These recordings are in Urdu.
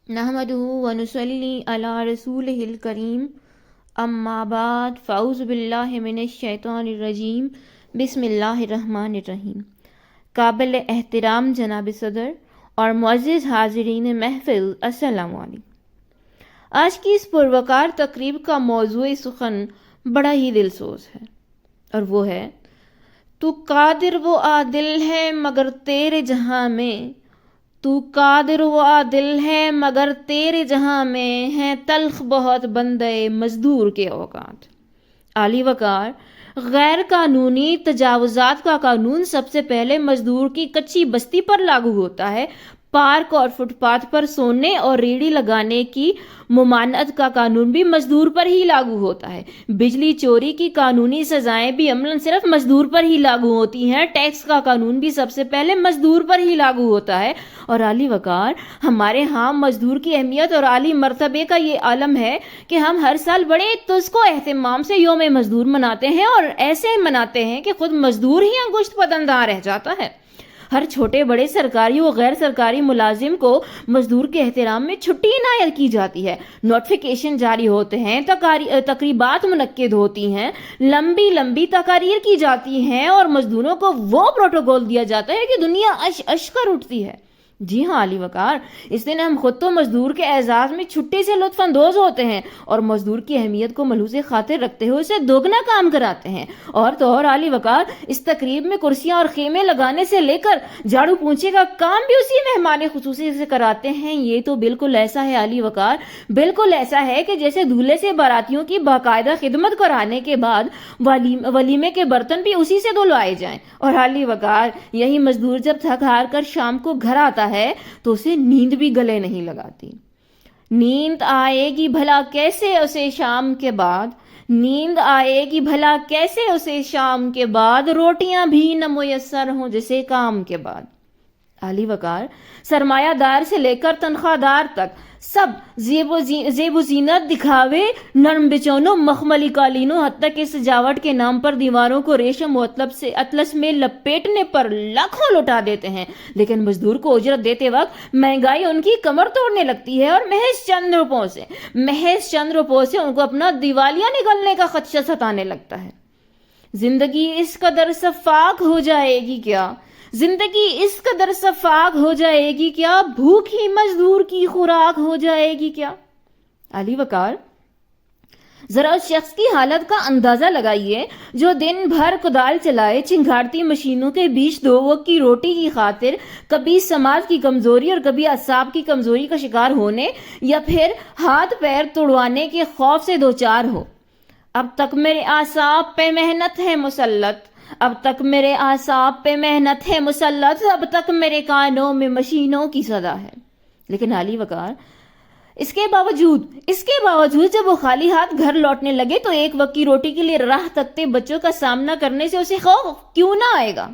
نحمدہ ونصلی علی رسولہ الکریم، اما بعد، فاعوذ باللہ من الشیطان الرجیم، بسم اللہ الرحمن الرحیم۔ قابل احترام جناب صدر اور معزز حاضرین محفل، السلام علیکم۔ آج کی اس پروقار تقریب کا موضوع سخن بڑا ہی دلسوز ہے، اور وہ ہے تو قادر و عادل ہے مگر تیرے جہاں میں، تو قادر و عادل ہے مگر تیرے جہاں میں، ہیں تلخ بہت بندے مزدور کے اوقات۔ عالی وقار، غیر قانونی تجاوزات کا قانون سب سے پہلے مزدور کی کچی بستی پر لاگو ہوتا ہے۔ پارک اور فٹ پاتھ پر سونے اور ریڑھی لگانے کی ممانعت کا قانون بھی مزدور پر ہی لاگو ہوتا ہے۔ بجلی چوری کی قانونی سزائیں بھی عملاً صرف مزدور پر ہی لاگو ہوتی ہیں۔ ٹیکس کا قانون بھی سب سے پہلے مزدور پر ہی لاگو ہوتا ہے۔ اور عالی وقار، ہمارے ہاں مزدور کی اہمیت اور عالی مرتبے کا یہ عالم ہے کہ ہم ہر سال بڑے تزک و اہتمام سے یوم مزدور مناتے ہیں، اور ایسے مناتے ہیں کہ خود مزدور ہی انگشت پتنداں رہ جاتا ہے۔ ہر چھوٹے بڑے سرکاری و غیر سرکاری ملازم کو مزدور کے احترام میں چھٹی عنایت کی جاتی ہے۔ نوٹیفیکیشن جاری ہوتے ہیں، تقریبات منعقد ہوتی ہیں، لمبی لمبی تقاریر کی جاتی ہیں، اور مزدوروں کو وہ پروٹوکول دیا جاتا ہے کہ دنیا اش کر اٹھتی ہے۔ جی ہاں عالی وقار، اس دن ہم خود تو مزدور کے اعزاز میں چھٹی سے لطف اندوز ہوتے ہیں، اور مزدور کی اہمیت کو ملحوظ خاطر رکھتے ہوئے اسے دوگنا کام کراتے ہیں۔ اور تو اور عالی وقار، اس تقریب میں کرسیاں اور خیمے لگانے سے لے کر جھاڑو پونچھے کا کام بھی اسی مہمان خصوصی سے کراتے ہیں۔ یہ تو بالکل ایسا ہے عالی وقار، بالکل ایسا ہے کہ جیسے دولہے سے باراتیوں کی باقاعدہ خدمت کرانے کے بعد ولیمے کے برتن بھی اسی سے دھلوائے جائیں۔ اور عالی وقار، یہی مزدور جب تھک ہار کر شام کو گھر آتا ہے تو اسے نیند بھی گلے نہیں لگاتی۔ نیند آئے گی بھلا کیسے اسے شام کے بعد، نیند آئے گی بھلا کیسے اسے شام کے بعد، روٹیاں بھی نہ میسر ہوں جسے کام کے بعد۔ عالی وقار، سرمایہ دار سے لے کر تنخواہ دار تک سب زیب و زینت، دکھاوے، نرم بچونوں، مخملی قالینوں، حتیٰ کہ سجاوٹ کے نام پر دیواروں کو ریشم و اطلس میں لپیٹنے پر لاکھوں لوٹا دیتے ہیں، لیکن مزدور کو اجرت دیتے وقت مہنگائی ان کی کمر توڑنے لگتی ہے، اور محض چند روپوں سے ان کو اپنا دیوالیہ نکلنے کا خدشہ ستانے لگتا ہے۔ زندگی اس قدر سفاک ہو جائے گی کیا، زندگی اس قدر سفاک ہو جائے گی کیا، بھوک ہی مزدور کی خوراک ہو جائے گی کیا۔ عالی وقار، ذرا اس شخص کی حالت کا اندازہ لگائیے جو دن بھر کدال چلائے چنگھاڑتی مشینوں کے بیچ دو وقت کی روٹی کی خاطر کبھی سماج کی کمزوری اور کبھی اعصاب کی کمزوری کا شکار ہونے یا پھر ہاتھ پیر توڑوانے کے خوف سے دوچار ہو۔ اب تک میرے اعصاب پہ محنت ہے مسلط، اب تک میرے اعصاب پہ محنت ہے مسلط، اب تک میرے کانوں میں مشینوں کی صدا ہے۔ لیکن عالی وقار، اس کے باوجود جب وہ خالی ہاتھ گھر لوٹنے لگے تو ایک وقت کی روٹی کے لیے راہ تکتے بچوں کا سامنا کرنے سے اسے خوف کیوں نہ آئے گا؟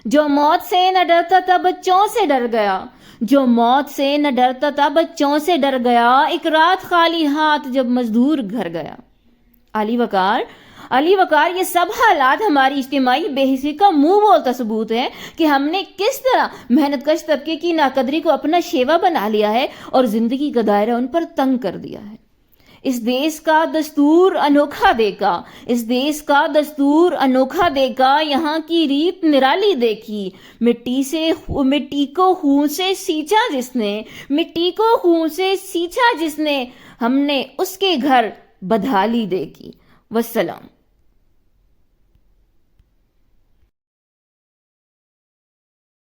جو موت سے نہ ڈرتا تھا بچوں سے ڈر گیا، جو موت سے نہ ڈرتا تھا بچوں سے ڈر گیا، ایک رات خالی ہاتھ جب مزدور گھر گیا۔ عالی وقار، یہ سب حالات ہماری اجتماعی بے حسی کا منہ بولتا ثبوت ہے کہ ہم نے کس طرح محنت کش طبقے کی ناقدری کو اپنا شیوا بنا لیا ہے اور زندگی کا دائرہ ان پر تنگ کر دیا ہے۔ اس دیس کا دستور انوکھا دیکھا، اس دیس کا دستور انوکھا دیکھا، یہاں کی ریت نرالی دیکھی، مٹی کو خون سے سینچا جس نے، مٹی کو خون سے سینچا جس نے، ہم نے اس کے گھر بدحالی دیکھی۔ والسلام۔